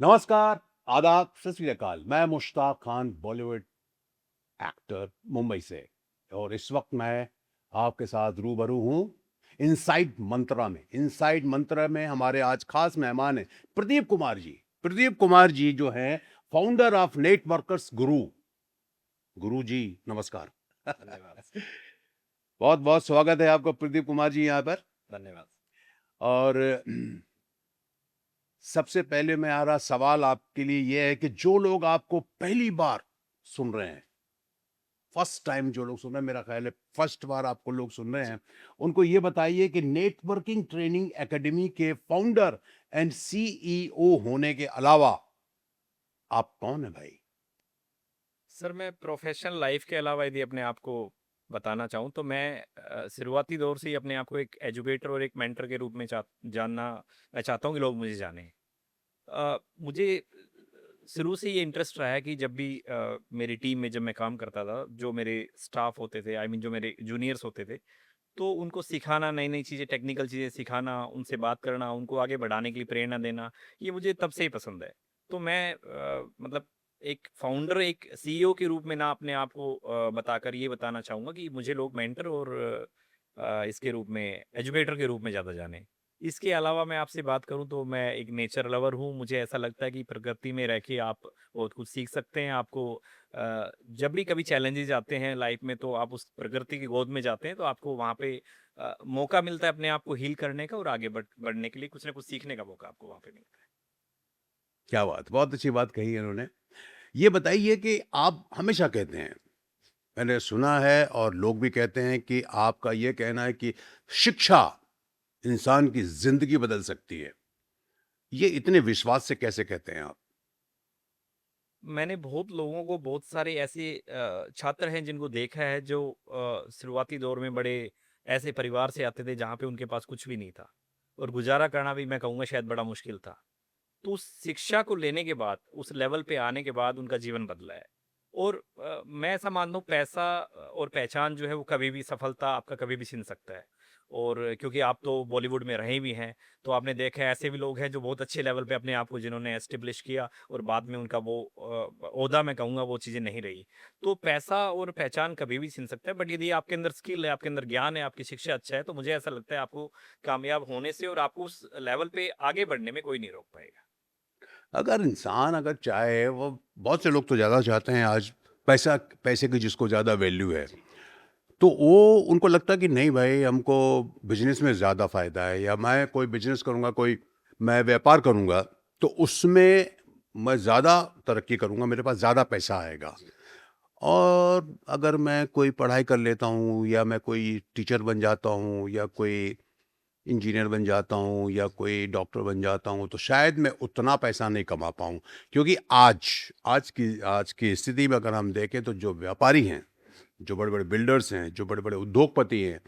नमस्कार, आदाब, सत श्री अकाल। मैं मुश्ताक खान, बॉलीवुड एक्टर मुंबई से और इस वक्त मैं आपके साथ रूबरू हूँ इनसाइड मंत्रा में। इनसाइड मंत्रा में हमारे आज खास मेहमान हैं प्रदीप कुमार जी। प्रदीप कुमार जी जो हैं फाउंडर ऑफ नेटवर्कर्स गुरु। गुरु जी नमस्कार। धन्यवाद। बहुत बहुत स्वागत है आपका प्रदीप कुमार जी यहाँ पर। धन्यवाद। और सबसे पहले मेरा सवाल आपके लिए ये है कि जो लोग आपको पहली बार सुन रहे हैं, फर्स्ट टाइम जो लोग सुन रहे हैं, मेरा ख्याल है फर्स्ट बार आपको लोग सुन रहे जी। हैं, उनको ये बताइए कि नेटवर्किंग ट्रेनिंग एकेडमी के फाउंडर एंड सीईओ होने के अलावा आप कौन है भाई? सर मैं प्रोफ़ेशनल लाइफ़ के अलावा यदि अपने आप को बताना चाहूँ तो मैं शुरुआती दौर से ही अपने आप को एक एजुकेटर और एक मेंटर के रूप में जानना मैं चाहता हूँ कि लोग मुझे जानें। मुझे शुरू से ये इंटरेस्ट रहा है कि जब भी मेरी टीम में जब मैं काम करता था, जो मेरे स्टाफ़ होते थे, आई मीन जो मेरे जूनियर्स होते थे, तो उनको सिखाना, नई-नई चीज़ें, टेक्निकल चीज़ें सिखाना, उनसे बात करना, उनको आगे बढ़ाने के लिए प्रेरणा देना, ये मुझे तब से ही पसंद है। तो मैं मतलब एक फाउंडर, एक सीईओ के रूप में ना अपने आप को बताकर ये बताना चाहूँगा कि मुझे लोग मेंटर और इसके रूप में एजुकेटर के रूप में ज़्यादा जानें। इसके अलावा मैं आपसे बात करूँ तो मैं एक नेचर लवर हूँ, मुझे ऐसा लगता है कि प्रकृति में रह के आप बहुत कुछ सीख सकते हैं। आपको जब भी कभी चैलेंजेज़ आते हैं लाइफ़ में तो आप उस प्रकृति की गोद में जाते हैं तो आपको वहाँ पे मौका मिलता है अपने आप को हील करने का और आगे बढ़ने के लिए कुछ ना कुछ सीखने का मौका आपको वहाँ पे मिलता है। क्या बात, बहुत अच्छी बात कही है इन्होंने। ये बताइए कि आप हमेशा कहते हैं, मैंने सुना है और लोग भी कहते हैं कि आपका ये कहना है कि शिक्षा इंसान की जिंदगी बदल सकती है। ये इतने विश्वास से कैसे कहते हैं आप? मैंने बहुत लोगों को बहुत सारे ऐसे छात्र हैं जिनको देखा है जो शुरुआती दौर में बड़े ऐसे परिवार से आते थे जहाँ पे उनके पास कुछ भी नहीं था और गुजारा करना भी मैं कहूँगा शायद बड़ा मुश्किल था। तो उस शिक्षा को लेने के बाद, उस लेवल पे आने के बाद उनका जीवन बदला है। और मैं ऐसा मानता हूँ पैसा और पहचान जो है वो कभी भी सफलता आपका कभी भी छीन सकता है। और क्योंकि आप तो बॉलीवुड में रहे भी हैं, तो आपने देखा है ऐसे भी लोग हैं जो बहुत अच्छे लेवल पे अपने आप को जिन्होंने एस्टेब्लिश किया और बाद में उनका वो ओहदा मैं कहूँगा वो चीज़ें नहीं रही। तो पैसा और पहचान कभी भी छीन सकता है बट यदि आपके अंदर स्किल है, आपके अंदर ज्ञान है, आपकी शिक्षा अच्छा है, तो मुझे ऐसा लगता है आपको कामयाब होने से और आपको उस लेवल पे आगे बढ़ने में कोई नहीं रोक पाएगा। अगर इंसान अगर चाहे वो, बहुत से लोग तो ज़्यादा चाहते हैं आज, पैसा, पैसे की जिसको ज़्यादा वैल्यू है, जी। तो वो उनको लगता है कि नहीं भाई हमको बिजनेस में ज़्यादा फ़ायदा है, या मैं कोई बिजनेस करूँगा, कोई मैं व्यापार करूँगा तो उसमें मैं ज़्यादा तरक्की करूँगा, मेरे पास ज़्यादा पैसा आएगा। जी। और अगर मैं कोई पढ़ाई कर लेता हूँ या मैं कोई टीचर बन जाता हूँ या कोई इंजीनियर बन जाता हूँ या कोई डॉक्टर बन जाता हूँ तो शायद मैं उतना पैसा नहीं कमा पाऊँ, क्योंकि आज आज की स्थिति में अगर हम देखें तो जो व्यापारी हैं, जी। जो बड़े बड़े बिल्डर्स हैं, जो बड़े बड़े उद्योगपति हैं,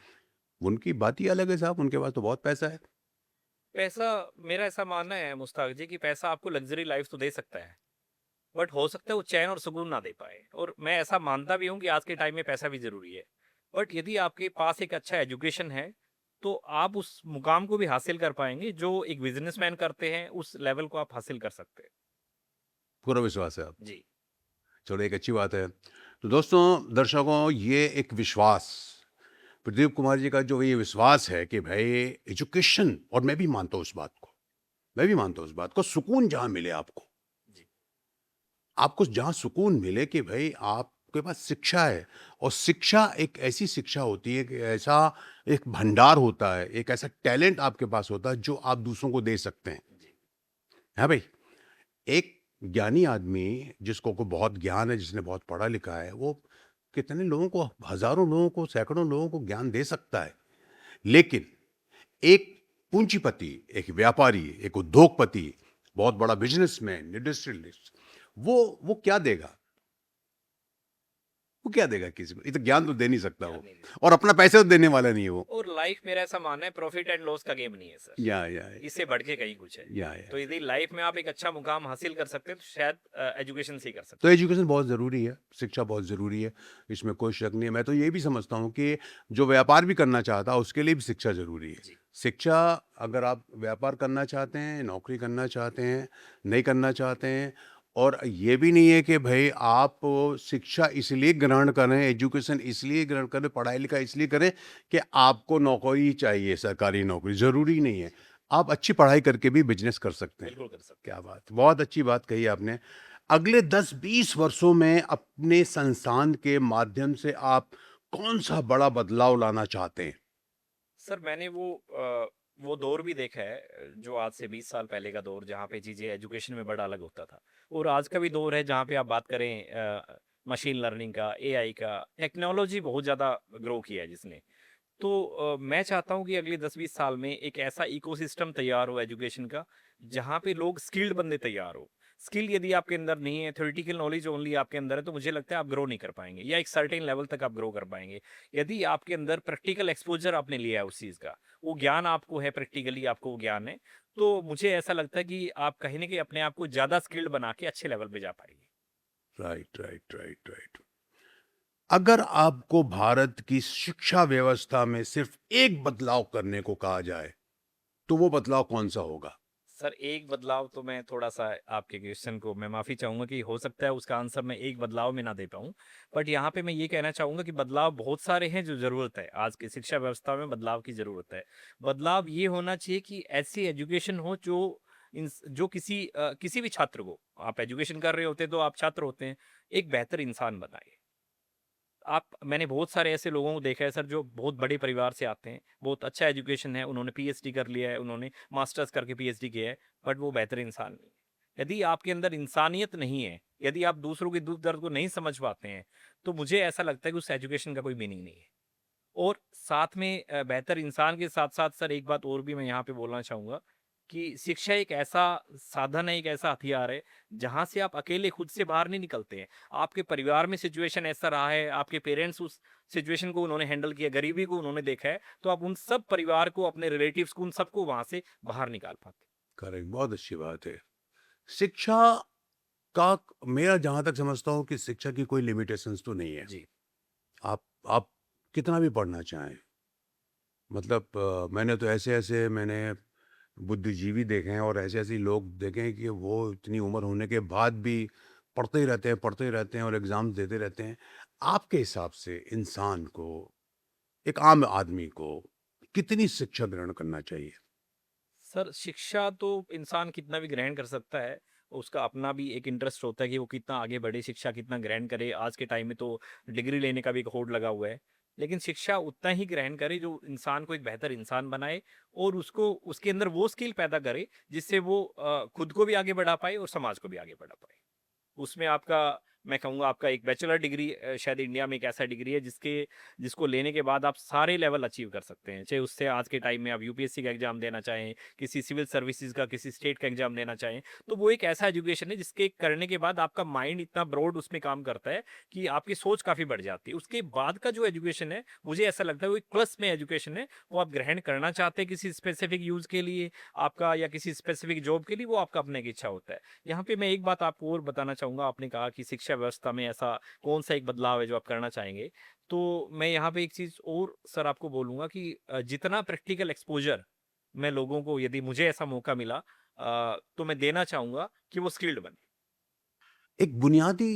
उनकी बात ही अलग है साहब, उनके पास तो बहुत पैसा है। पैसा मेरा ऐसा मानना है मुश्ताक जी कि पैसा आपको लग्ज़री लाइफ़ तो दे सकता है, बट हो सकता है वो चैन और सुकून ना दे पाए और मैं ऐसा मानता भी हूँ कि आज के टाइम में पैसा भी ज़रूरी है। बट यदि आपके पास एक अच्छा एजुकेशन है, तो आप उस मुकाम को भी हासिल कर पाएँगे जो एक बिज़नेसमैन करते हैं, उस लेवल को आप हासिल कर सकते हैं। पूरा विश्वास है आप। जी। चलो एक अच्छी बात है। तो दोस्तों, दर्शकों, ये एक विश्वास, प्रदीप कुमार जी का जो ये विश्वास है कि भाई एजुकेशन, और मैं भी मानता हूँ उस बात को, मैं भी मानता हूँ उस बात को, सुकून जहाँ मिले आपको, जी। आपको जहाँ सुकून मिले कि भाई आपके पास शिक्षा है, और शिक्षा एक ऐसी शिक्षा होती है कि ऐसा एक भंडार होता है, एक ऐसा टैलेंट आपके पास होता है जो आप दूसरों को दे सकते हैं। जी। है भाई? एक ज्ञानी आदमी जिसको को बहुत ज्ञान है, जिसने बहुत पढ़ा लिखा है, वो कितने लोगों को, हज़ारों लोगों को, सैकड़ों लोगों को ज्ञान दे सकता है। लेकिन एक पूंजीपति, एक व्यापारी, एक उद्योगपति, बहुत बड़ा बिज़नेसमैन, इंडस्ट्रियलिस्ट, वो क्या देगा? वो क्या देगा किसी को? ये तो ज्ञान तो दे नहीं सकता ध्यान वो, नहीं दे सकते। और अपना पैसा तो देने वाला नहीं है वो। और लाइफ मेरा ऐसा मानना है प्रॉफिट एंड लॉस का गेम नहीं है सर। या इससे बढ़ के कहीं कुछ है। या तो यदि लाइफ में आप एक अच्छा मुकाम हासिल कर सकते हैं तो शायद एजुकेशन से ही कर तो सकते हैं। एजुकेशन बहुत ज़रूरी है, शिक्षा बहुत ज़रूरी है, इसमें कोई शक नहीं है। मैं तो ये भी समझता हूँ कि जो व्यापार भी करना चाहता है, उसके लिए भी शिक्षा ज़रूरी है। जी। शिक्षा, अगर आप व्यापार करना चाहते हैं, नौकरी करना चाहते हैं, नहीं करना चाहते हैं, और ये भी नहीं है कि भई आप शिक्षा इसलिए ग्रहण करें, एजुकेशन इसलिए ग्रहण करें, पढ़ाई-लिखाई इसलिए करें कि आपको नौकरी चाहिए, सरकारी नौकरी, ज़रूरी नहीं है। आप अच्छी पढ़ाई करके भी बिज़नेस कर सकते हैं। बिल्कुल कर सकते क्या बात! बहुत अच्छी बात कही आपने। अगले 10-20 वर्षों में अपने संस्थान के माध्यम से आप कौन-सा बड़ा बदलाव लाना चाहते हैं? सर मैंने वो दौर भी देखा है जो आज से 20 साल पहले का दौर जहाँ पे चीज़ें एजुकेशन में बड़ा अलग होता था और आज का भी दौर है जहाँ पे आप बात करें मशीन लर्निंग का, एआई का, टेक्नोलॉजी बहुत ज़्यादा ग्रो किया है जिसने। तो मैं चाहता हूँ कि अगले 10-20 साल में एक ऐसा इकोसिस्टम तैयार हो एजुकेशन का, जहाँ पे लोग स्किल्ड बंदे तैयार हो। स्किल यदि आपके अंदर नहीं है, थ्योरेटिकल नॉलेज ओनली आपके अंदर है, तो मुझे लगता है आप ग्रो नहीं कर पाएँगे या एक सर्टेन लेवल तक आप ग्रो कर पाएँगे। यदि आपके अंदर प्रैक्टिकल एक्सपोज़र आपने लिया है उस चीज़ का, वो ज्ञान आपको है, प्रैक्टिकली आपको वो ज्ञान है, तो मुझे ऐसा लगता है कि आप कहीं न कहीं अपने आप को ज़्यादा स्किल्ड बना के अच्छे लेवल पे जा पाएँगे। Right, right, right, right. अगर आपको भारत की शिक्षा व्यवस्था में सिर्फ एक बदलाव करने को कहा जाए, तो वो बदलाव कौन-सा होगा? सर एक बदलाव तो मैं थोड़ा-सा आपके क्वेश्चन को मैं माफ़ी चाहूँगा कि हो सकता है उसका आंसर मैं एक बदलाव में ना दे पाऊँ। बट यहाँ पे मैं ये कहना चाहूँगा कि बदलाव बहुत सारे हैं जो ज़रूरत है। आज की शिक्षा व्यवस्था में बदलाव की ज़रूरत है। बदलाव ये होना चाहिए कि ऐसी एजुकेशन हो जो किसी भी छात्र को आप एजुकेशन कर रहे होते हैं तो आप छात्र होते हैं, एक बेहतर इंसान बनाए। मैंने बहुत सारे ऐसे लोगों को देखा है सर जो बहुत बड़े परिवार से आते हैं, बहुत अच्छा एजुकेशन है, उन्होंने पीएचडी कर लिया है, उन्होंने मास्टर्स करके पीएचडी किया है, बट वो बेहतर इंसान नहीं है। यदि आपके अंदर इंसानियत नहीं है, यदि आप दूसरों के दुःख दर्द को नहीं समझ पाते हैं, तो मुझे ऐसा लगता है कि उस एजुकेशन का कोई मीनिंग नहीं है। और साथ में बेहतर इंसान के साथ-साथ सर एक बात और भी मैं यहाँ पे बोलना चाहूँगा कि शिक्षा एक ऐसा साधन है, एक ऐसा हथियार है, जहाँ से आप अकेले खुद से बाहर नहीं निकलते हैं। आपके परिवार में सिचुएशन ऐसा रहा है, आपके पेरेंट्स उस सिचुएशन को उन्होंने हैंडल किया, गरीबी को उन्होंने देखा है, तो आप उन सब परिवार को, अपने रिलेटिव्स को, उन सबको वहाँ से बाहर निकाल पाते हैं। करेक्ट, बहुत अच्छी बात है। शिक्षा का, मेरा जहाँ तक समझता हूँ कि शिक्षा की कोई लिमिटेशंस तो नहीं है। जी, आप कितना भी पढ़ना चाहें। मतलब मैंने तो मैंने बुद्धिजीवी देखे हैं और ऐसे-ऐसे लोग देखे हैं कि वो इतनी उम्र होने के बाद भी पढ़ते ही रहते हैं और एग्ज़ाम्स देते रहते हैं। आपके हिसाब से इंसान को, एक आम आदमी को कितनी शिक्षा ग्रहण करना चाहिए? सर शिक्षा तो इंसान कितना भी ग्रहण कर सकता है, उसका अपना भी एक इंटरेस्ट होता है कि वो कितना आगे बढ़े, शिक्षा कितना ग्रहण करे। आज के टाइम में तो डिग्री लेने का भी एक होड़ लगा हुआ है। लेकिन शिक्षा उतना ही ग्रहण करे जो इंसान को एक बेहतर इंसान बनाए और उसको उसके अंदर वो स्किल पैदा करे जिससे वो खुद को भी आगे बढ़ा पाए और समाज को भी आगे बढ़ा पाए। उसमें आपका मैं कहूँगा आपका एक बैचलर डिग्री शायद इंडिया में एक ऐसा डिग्री है जिसको लेने के बाद आप सारे लेवल अचीव कर सकते हैं। चाहे उससे आज के टाइम में आप यूपीएससी का एग्ज़ाम देना चाहें, किसी सिविल सर्विसेज़ का, किसी स्टेट का एग्ज़ाम देना चाहें, तो वो एक ऐसा एजुकेशन है जिसके करने के बाद आपका माइंड इतना ब्रॉड उसमें काम करता है कि आपकी सोच काफ़ी बढ़ जाती है। उसके बाद का जो एजुकेशन है, मुझे ऐसा लगता है वो एक प्लस में एजुकेशन है, वो आप ग्रहण करना चाहते हैं किसी स्पेसिफिक यूज़ के लिए आपका या किसी स्पेसिफिक जॉब के लिए, वो आपका अपने की इच्छा होता है। यहाँ पे मैं एक बात आपको और बताना चाहूँगा, आपने कहा कि शिक्षा व्यवस्था में ऐसा कौन-सा एक बदलाव है जो आप करना चाहेंगे? तो मैं यहाँ पे एक चीज़ और सर आपको बोलूँगा कि जितना प्रैक्टिकल एक्सपोज़र मैं लोगों को यदि मुझे ऐसा मौका मिला तो मैं देना चाहूँगा कि वो स्किल्ड बने। एक बुनियादी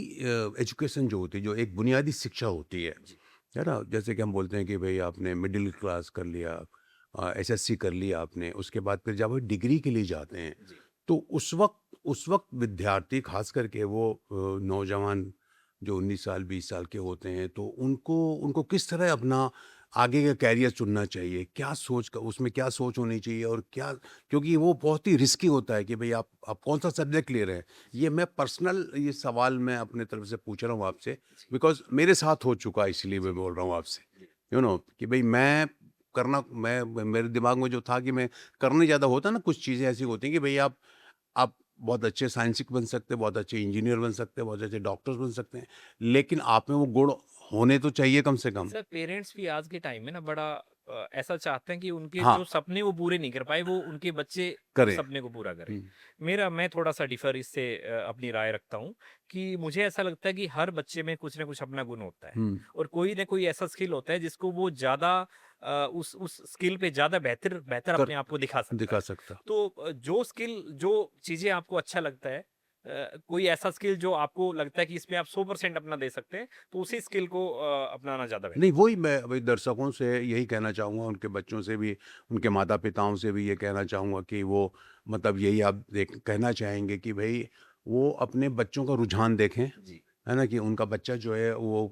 एजुकेशन जो होती है, जो एक बुनियादी शिक्षा होती जी, है ना? जैसे कि हम बोलते हैं कि भई आपने मिडल क्लास कर लिया, एसएससी कर लिया आपने, उसके बाद फिर जब आप डिग्री के लिए जाते हैं, जी। तो उस वक़्त विद्यार्थी ख़ास करके वो नौजवान जो 19 साल, 20 साल के होते हैं, तो उनको उनको किस तरह अपना आगे का करियर चुनना चाहिए? उसमें क्या सोच होनी चाहिए और क्या, क्योंकि वो बहुत ही रिस्की होता है कि भई आप कौन-सा सब्जेक्ट ले रहे हैं। ये मैं पर्सनल ये सवाल मैं अपने तरफ से पूछ रहा हूँ आपसे, जी, बिकॉज़ मेरे साथ हो चुका है, इसलिए मैं बोल रहा हूँ आपसे। जी। कि भई मेरे दिमाग में जो था कि मैं करने ज़्यादा होता है ना, कुछ चीज़ें ऐसी होती हैं कि भई आप बहुत अच्छे साइंटिस्ट बन सकते हैं, बहुत अच्छे इंजीनियर बन सकते हैं, बहुत अच्छे डॉक्टर्स बन सकते हैं, लेकिन आप में वो गुण होने तो चाहिए कम से कम। सर पेरेंट्स भी आज के टाइम में ना बड़ा ऐसा चाहते हैं कि उनके हाँ, जो सपने वो पूरे नहीं कर पाए, वो उनके बच्चे करें। सपने को पूरा करें। हुँ, मैं थोड़ा-सा डिफ़र इससे अपनी राय रखता हूँ कि मुझे ऐसा लगता है कि हर बच्चे में कुछ न कुछ अपना गुण होता है हुँ, और कोई न कोई ऐसा स्किल होता है जिसको वो ज़्यादा उस स्किल पे ज़्यादा बेहतर बेहतर कर अपने आप को दिखा सकता दिखा है। सकता। तो जो स्किल जो चीज़ें आपको अच्छा लगता है, कोई ऐसा स्किल जो आपको लगता है कि इसमें आप 100% अपना दे सकते हैं, तो उसी स्किल को अपनाना ज़्यादा नहीं, बेहतर है। वही मैं अभी दर्शकों से यही कहना चाहूँगा, उनके बच्चों से भी, उनके माता-पिताओं से भी ये कहना चाहूँगा कि वो मतलब यही आप देख कहना चाहेंगे कि भई वो अपने बच्चों का रुझान देखें, जी। है ना? कि उनका बच्चा जो है वो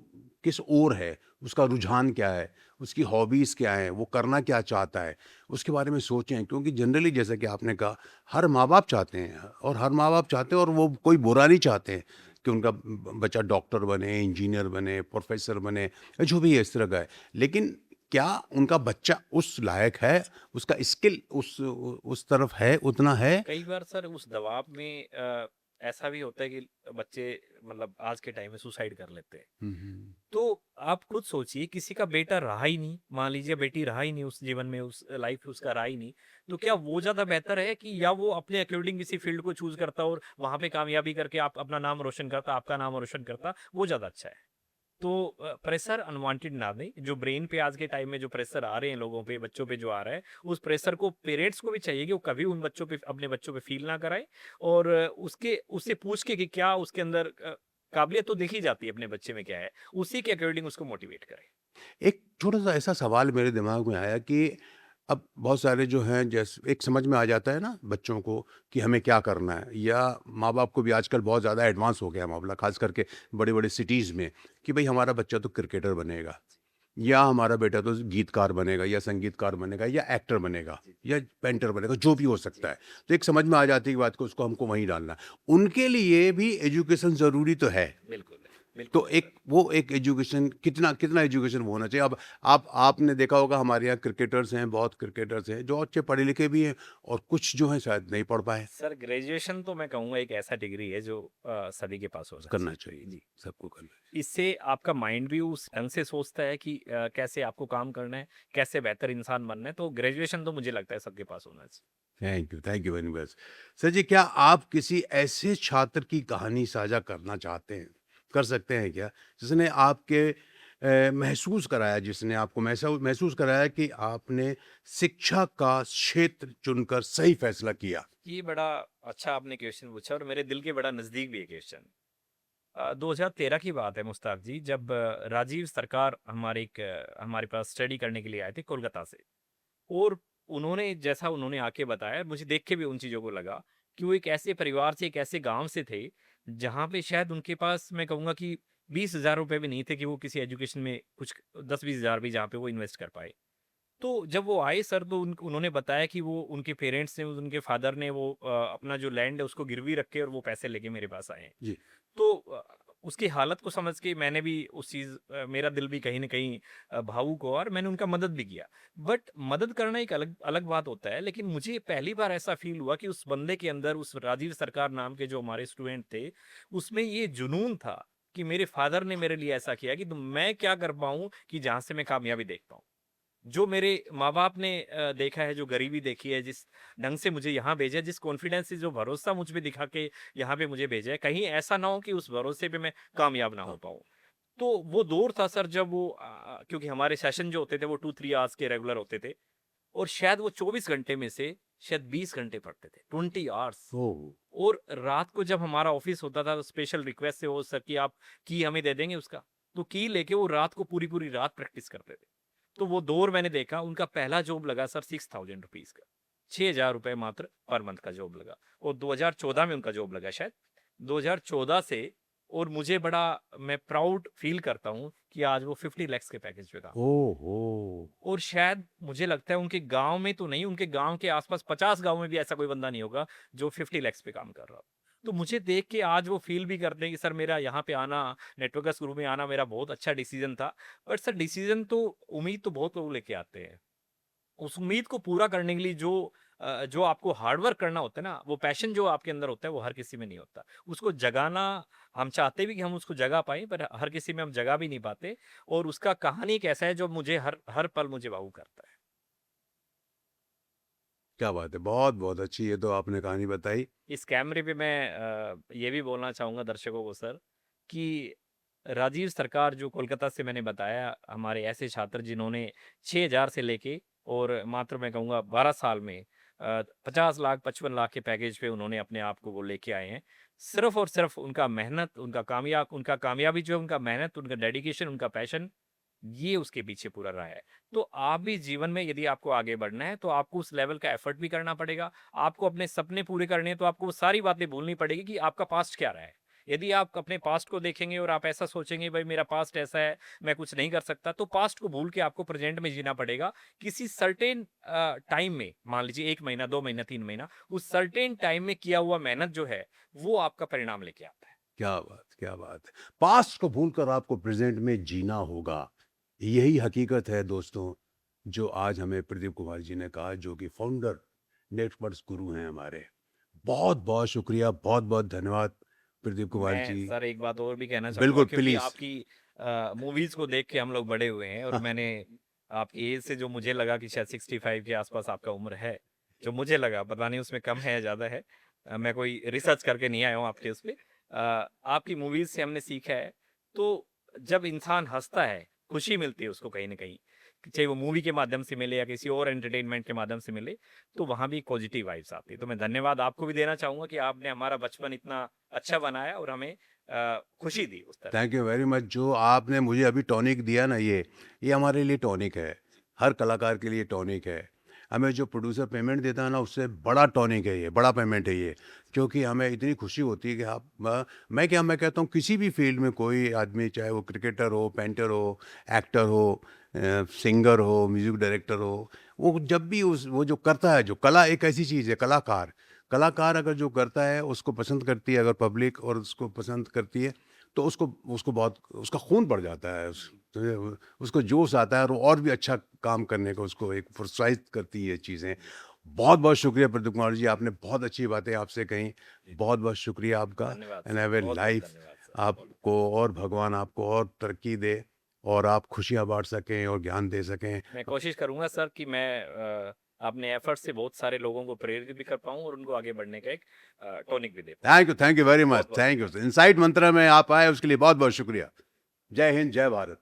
किस ओर है, उसका रुझान क्या है, उसकी हॉबीज़ क्या हैं, वो करना क्या चाहता है, उसके बारे में सोचें। क्योंकि जनरली जैसा कि आपने कहा, हर माँ-बाप चाहते हैं और हर माँ-बाप चाहते हैं और वो कोई बुरा नहीं चाहते हैं कि उनका बच्चा डॉक्टर बने, इंजीनियर बने, प्रोफ़ेसर बने, जो भी है इस तरह का है। लेकिन क्या उनका बच्चा उस लायक है, उसका स्किल उस तरफ है, उतना है? कई बार सर उस दबाव में ऐसा भी होता है कि बच्चे मतलब आज के टाइम में सुसाइड कर लेते हैं। हुँ, हुँ। तो आप खुद सोचिए किसी का बेटा रहा ही नहीं, मान लीजिए बेटी रहा ही नहीं उस जीवन में, उस लाइफ उसका रहा ही नहीं, तो क्या वो ज़्यादा बेहतर है कि या वो अपने अकॉर्डिंग किसी फील्ड को चूज़ करता और वहाँ पे कामयाबी करके आप अपना नाम रोशन करता, आपका नाम रोशन करता, वो ज़्यादा अच्छा है? तो प्रेशर अनवांटेड ना दें। जो ब्रेन पे आज के टाइम में जो प्रेशर आ रहे हैं लोगों पे, बच्चों पे जो आ रहा है, उस प्रेशर को पेरेंट्स को भी चाहिए कि वो कभी उन बच्चों पे अपने बच्चों पे फ़ील ना कराएँ और उसके उससे पूछ के कि क्या उसके अंदर काबिलियत तो देखी जाती है अपने बच्चे में क्या है, उसी के अकॉर्डिंग उसको मोटिवेट करें। एक छोटा-सा ऐसा सवाल मेरे दिमाग में आया कि अब बहुत सारे जो हैं जैसे एक समझ में आ जाता है ना बच्चों को कि हमें क्या करना है, या माँ-बाप को भी आजकल बहुत ज़्यादा एडवांस हो गया है मामला, ख़ास करके बड़े-बड़े सिटीज़ में, कि भई हमारा बच्चा तो क्रिकेटर बनेगा, या हमारा बेटा तो गीतकार बनेगा या संगीतकार बनेगा या एक्टर बनेगा जी, या पेंटर बनेगा, जो भी हो सकता जी। है। तो एक समझ में आ जाती है कि बात को उसको हमको वहीं डालना है। उनके लिए भी एजुकेशन ज़रूरी तो है। बिल्कुल है, बिल्कुल तो है एक सर। वो एक एजुकेशन कितना कितना एजुकेशन वो होना चाहिए। अब आपने देखा होगा हमारे यहाँ क्रिकेटर्स हैं, बहुत क्रिकेटर्स हैं जो अच्छे पढ़े लिखे भी हैं और कुछ जो हैं शायद नहीं पढ़ पाए। सर ग्रेजुएशन तो मैं कहूँगा एक ऐसा डिग्री है जो सभी के पास होना करना चाहिए। चाहिए, जी। सबको करना इससे आपका माइंड भी उस ढंग से सोचता है कि कैसे आपको काम करना है, कैसे बेहतर इंसान बनना है, तो ग्रेजुएशन तो मुझे लगता है सबके पास होना चाहिए। चाहिए। Thank you very much. Sir जी, क्या आप किसी ऐसे छात्र की कहानी साझा करना चाहते हैं, कर सकते हैं क्या? जिसने आपके महसूस कराया, जिसने आपको महसूस कराया कि आपने शिक्षा का क्षेत्र चुनकर सही फैसला किया? ये बड़ा अच्छा आपने क्वेश्चन पूछा और मेरे दिल के बड़ा नज़दीक भी है क्वेश्चन। 2013 की बात है मुश्ताक जी, जब राजीव सरकार हमारे पास स्टडी करने के लिए आए थे कोलकाता से और उन्होंने आके बताया, मुझे देख के भी उन चीज़ों को लगा कि वो एक ऐसे परिवार से, एक ऐसे गाँव से थे, जहाँ पे शायद उनके पास मैं कहूँगा कि 20,000 रुपए भी नहीं थे कि वो किसी एजुकेशन में कुछ 10-20 हज़ार भी जहाँ पे वो इन्वेस्ट कर पाएँ। तो जब वो आए सर तो उन्होंने बताया कि वो उनके पेरेंट्स ने, उनके फादर ने वो अपना जो लैंड है उसको गिरवी रख के और वो पैसे लेके मेरे पास आए हैं। जी। तो उसकी हालत को समझ के मैंने भी मेरा दिल भी कहीं न कहीं भावुक हुआ और मैंने उनका मदद भी किया। बट मदद करना एक अलग अलग बात होता है, लेकिन मुझे पहली बार ऐसा फ़ील हुआ कि उस बंदे के अंदर, उस राजीव सरकार नाम के जो हमारे स्टूडेंट थे, उसमें ये जुनून था कि मेरे फादर ने मेरे लिए ऐसा किया कि तो मैं क्या कर पाऊँ कि जहाँ से मैं कामयाबी देख पाऊँ। जो मेरे माँ-बाप ने देखा है, जो गरीबी देखी है, जिस ढंग से मुझे यहाँ भेजा है, जिस कॉन्फिडेंस से जो भरोसा मुझ पे दिखा के यहाँ पे मुझे भेजा है, कहीं ऐसा ना हो कि उस भरोसे पे मैं कामयाब ना हो हाँ। पाऊँ। तो वो दौर था सर जब वो क्योंकि हमारे सेशन जो होते थे वो 2-3 आवर्स के रेगुलर होते थे और शायद वो 24 घंटे में से शायद 20 घंटे पढ़ते थे, 20 आवर्स। ओह! और रात को जब हमारा ऑफिस होता था तो स्पेशल रिक्वेस्ट से वो सर कि आप की हमें दे देंगे उसका? तो की लेके वो रात को पूरी-पूरी रात प्रैक्टिस करते थे। तो वो दौर मैंने देखा, उनका पहला जॉब लगा सर 6000 रुपीज़ का। 6000 रुपए मात्र पर मंथ का जॉब लगा और 2014 में उनका जॉब लगा शायद। 2014 से और मुझे बड़ा मैं प्राउड फ़ील करता हूँ कि आज वो 50 लैक्स के पैकेज पे काम कर रहे हैं। ओहो! और शायद मुझे लगता है उनके गाँव में तो नहीं, उनके गाँव के आस-पास 50 गाँव में भी ऐसा कोई बंदा नहीं होगा जो 50 लैक्स पे काम कर रहा हो। तो मुझे देख के आज वो फ़ील भी करते हैं कि सर मेरा यहाँ पे आना, नेटवर्कर्स ग्रुप में आना मेरा बहुत अच्छा डिसीज़न था। बट सर डिसीज़न तो उम्मीद तो बहुत लोग लेके आते हैं। उस उम्मीद को पूरा करने के लिए जो आपको हार्ड वर्क करना होता है ना, वो पैशन जो आपके अंदर होता है, वो हर किसी में नहीं होता। उसको जगाना हम चाहते भी कि हम उसको जगा पाएँ, पर हर किसी में हम जगा भी नहीं पाते और उसका कहानी एक ऐसा है जो मुझे हर हर पल मुझे भावुक करता है। क्या बात है, बहुत बहुत अच्छी ये तो आपने कहानी बताई। इस कैमरे पे मैं ये भी बोलना चाहूँगा दर्शकों को सर कि राजीव सरकार जो कोलकाता से मैंने बताया हमारे ऐसे छात्र जिन्होंने 6000 से लेके और मात्र मैं कहूँगा 12 साल में 50 लाख 55 लाख के पैकेज पे उन्होंने अपने आप को वो लेके आए हैं। सिर्फ़ और सिर्फ़ उनका मेहनत, उनका कामयाबी जो है उनका मेहनत, उनका डेडिकेशन, उनका पैशन ये उसके पीछे पूरा रहा है। तो आप भी जीवन में यदि आपको आगे बढ़ना है तो आपको उस लेवल का एफर्ट भी करना पड़ेगा। आपको अपने सपने पूरे करने हैं तो आपको वो सारी बातें भूलनी पड़ेगी कि आपका पास्ट क्या रहा है। यदि आप अपने पास्ट को देखेंगे और आप ऐसा सोचेंगे भाई मेरा पास्ट ऐसा है, मैं कुछ नहीं कर सकता, तो पास्ट को भूल के आपको प्रेज़ेंट में जीना पड़ेगा। किसी सर्टेन टाइम में मान लीजिए 1 महीना, 2 महीना, 3 महीना, उस सर्टेन टाइम में किया हुआ मेहनत जो है, वो आपका परिणाम लेके आता है। क्या बात, क्या बात है। पास्ट को भूलकर आपको प्रेज़ेंट में जीना होगा। यही हकीकत है दोस्तों, जो आज हमें प्रदीप कुमार जी ने कहा, जो कि फाउंडर नेटवर्क्स गुरु हैं हमारे। बहुत-बहुत शुक्रिया, बहुत-बहुत धन्यवाद प्रदीप कुमार मैं जी। सर एक बात और भी कहना चाहूँगा बिल्कुल, क्योंकि प्लीज़। आपकी मूवीज़ को देख के हम लोग बड़े हुए हैं और मैंने आपकी एज से जो मुझे लगा कि शायद 65 के आसपास आपका उम्र है, जो मुझे लगा पता नहीं उसमें कम है या ज़्यादा है। मैं कोई रिसर्च करके नहीं आया हूँ आपके उस पे। आपकी मूवीज़ से हमने सीखा है, तो जब इंसान हँसता है, खुशी मिलती है उसको कहीं न कहीं, चाहे वो मूवी के माध्यम से मिले या किसी और एंटरटेनमेंट के माध्यम से मिले, तो वहाँ भी पॉजिटिव वाइब्स आती है। तो मैं धन्यवाद आपको भी देना चाहूँगा कि आपने हमारा बचपन इतना अच्छा बनाया और हमें खुशी दी उस तरह। Thank you very much. जो आपने मुझे अभी टॉनिक दिया ना, ये हमारे लिए टॉनिक है। हर कलाकार के लिए टॉनिक है। हमें जो प्रोड्यूसर पेमेंट देता है ना, उससे बड़ा टॉनिक है ये, बड़ा पेमेंट है ये। क्योंकि हमें इतनी खुशी होती है कि मैं कहता हूँ किसी भी फ़ील्ड में कोई आदमी, चाहे वो क्रिकेटर हो, पेंटर हो, एक्टर हो, सिंगर हो, म्यूज़िक डायरेक्टर हो, वो जब भी वो जो करता है, जो कला एक ऐसी चीज़ है, कलाकार। कलाकार अगर जो करता है, उसको पसंद करती है अगर पब्लिक, और उसको पसंद करती है, तो उसको उसको बहुत उसका खून बढ़ जाता है, तो उसको जोश आता है, और वो और भी अच्छा काम करने को उसको एक प्रोत्साहित करती है चीज़ें। बहुत-बहुत शुक्रिया प्रदीप कुमार जी, आपने बहुत अच्छी बातें आपसे कहीं। जी, बहुत-बहुत शुक्रिया आपका। धन्यवाद एंड सर, हैव ए बहुत-बहुत लाइफ। धन्यवाद सर। बहुत आपको और भगवान आपको और तरक्की दे, और आप खुशियाँ बाँट सकें और ज्ञान दे सकें। मैं कोशिश करूँगा सर कि मैं अपने एफर्ट से बहुत सारे लोगों को प्रेरित भी कर पाऊँ और उनको आगे बढ़ने का एक टॉनिक भी दे पाऊँ। Thank you very much. बहुत-बहुत थैंक यू। धन्यवाद। इनसाइट मंत्रा में आप आए, उसके लिए बहुत-बहुत शुक्रिया। जय हिंद, जय भारत।